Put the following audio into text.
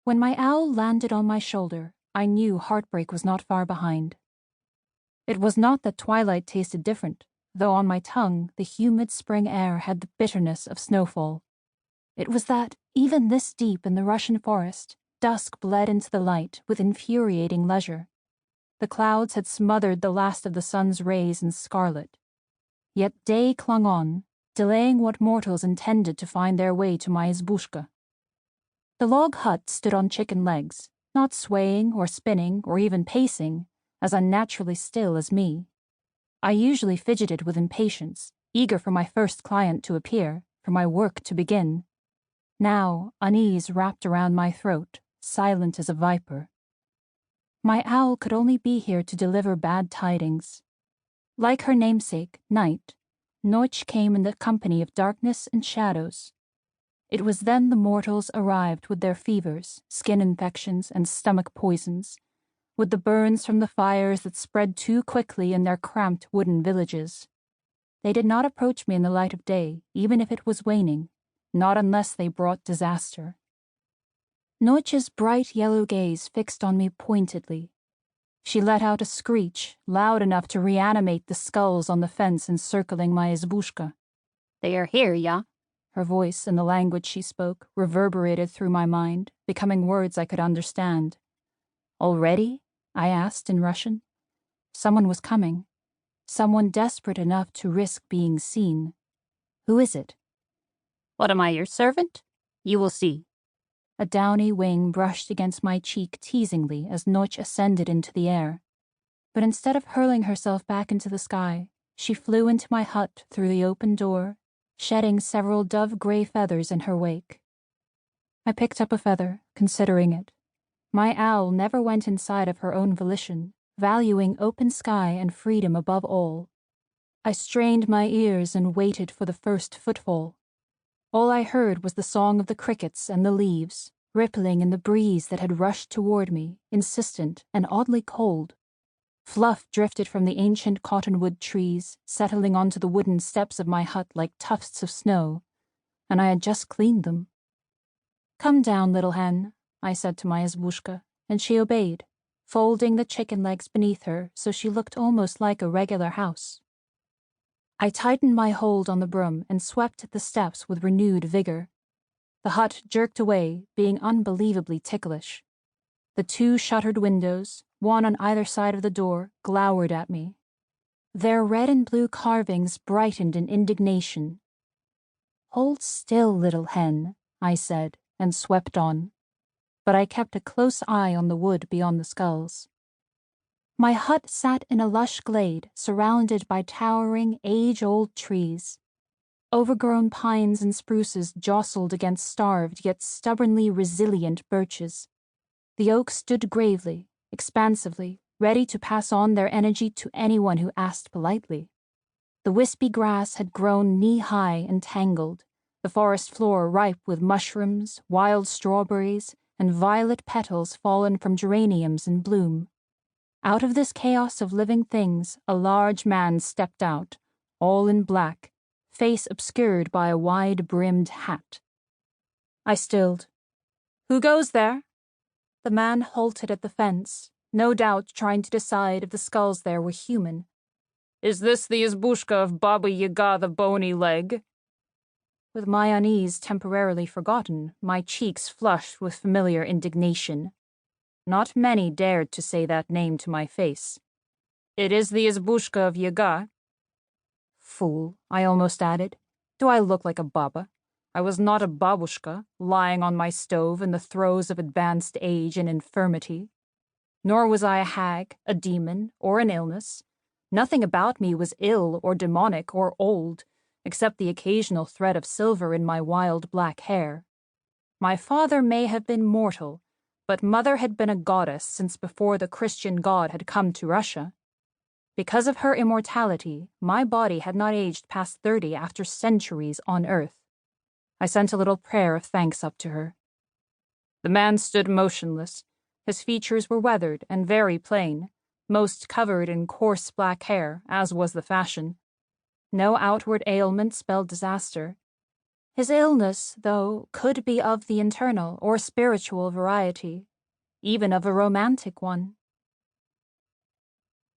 When my owl landed on my shoulder, I knew heartbreak was not far behind. It was not that twilight tasted different, though on my tongue the humid spring air had the bitterness of snowfall. It was that, even this deep in the Russian forest, dusk bled into the light with infuriating leisure. The clouds had smothered the last of the sun's rays in scarlet. Yet day clung on, delaying what mortals intended to find their way to my izbushka. The log hut stood on chicken legs, not swaying or spinning or even pacing, as unnaturally still as me. I usually fidgeted with impatience, eager for my first client to appear, for my work to begin. Now, unease wrapped around my throat, silent as a viper. My owl could only be here to deliver bad tidings. Like her namesake, Night, Noche came in the company of darkness and shadows. It was then the mortals arrived with their fevers, skin infections, and stomach poisons, with the burns from the fires that spread too quickly in their cramped wooden villages. They did not approach me in the light of day, even if it was waning, not unless they brought disaster. Noche's bright yellow gaze fixed on me pointedly. She let out a screech, loud enough to reanimate the skulls on the fence encircling my izbushka. "They are here, ya?" Her voice and the language she spoke reverberated through my mind, becoming words I could understand. "Already?" I asked in Russian. Someone was coming. Someone desperate enough to risk being seen. Who is it? "What, am I your servant? You will see." A downy wing brushed against my cheek teasingly as Noche ascended into the air. But instead of hurling herself back into the sky, she flew into my hut through the open door, shedding several dove-gray feathers in her wake. I picked up a feather, considering it. My owl never went inside of her own volition, valuing open sky and freedom above all. I strained my ears and waited for the first footfall. All I heard was the song of the crickets and the leaves, rippling in the breeze that had rushed toward me, insistent and oddly cold. Fluff drifted from the ancient cottonwood trees, settling onto the wooden steps of my hut like tufts of snow, and I had just cleaned them. "Come down, little hen," I said to my izbushka, and she obeyed, folding the chicken legs beneath her so she looked almost like a regular house. I tightened my hold on the broom and swept at the steps with renewed vigor. The hut jerked away, being unbelievably ticklish. The two shuttered windows, one on either side of the door, glowered at me. Their red and blue carvings brightened in indignation. "Hold still, little hen," I said, and swept on. But I kept a close eye on the wood beyond the skulls. My hut sat in a lush glade surrounded by towering, age-old trees. Overgrown pines and spruces jostled against starved yet stubbornly resilient birches. The oaks stood gravely, expansively, ready to pass on their energy to anyone who asked politely. The wispy grass had grown knee-high and tangled, the forest floor ripe with mushrooms, wild strawberries, and violet petals fallen from geraniums in bloom. Out of this chaos of living things, a large man stepped out, all in black, face obscured by a wide-brimmed hat. I stilled. "Who goes there?" The man halted at the fence, no doubt trying to decide if the skulls there were human. "Is this the izbushka of Baba Yaga the Bony Leg?" With my unease temporarily forgotten, my cheeks flushed with familiar indignation. Not many dared to say that name to my face. "It is the izbushka of Yaga." Fool, I almost added. Do I look like a baba? I was not a babushka, lying on my stove in the throes of advanced age and infirmity. Nor was I a hag, a demon, or an illness. Nothing about me was ill or demonic or old, except the occasional thread of silver in my wild black hair. My father may have been mortal, but mother had been a goddess since before the Christian god had come to Russia. Because of her immortality, my body had not aged past 30 after centuries on Earth. I sent a little prayer of thanks up to her. The man stood motionless. His features were weathered and very plain, most covered in coarse black hair, as was the fashion. No outward ailment spelled disaster. His illness, though, could be of the internal or spiritual variety, even of a romantic one.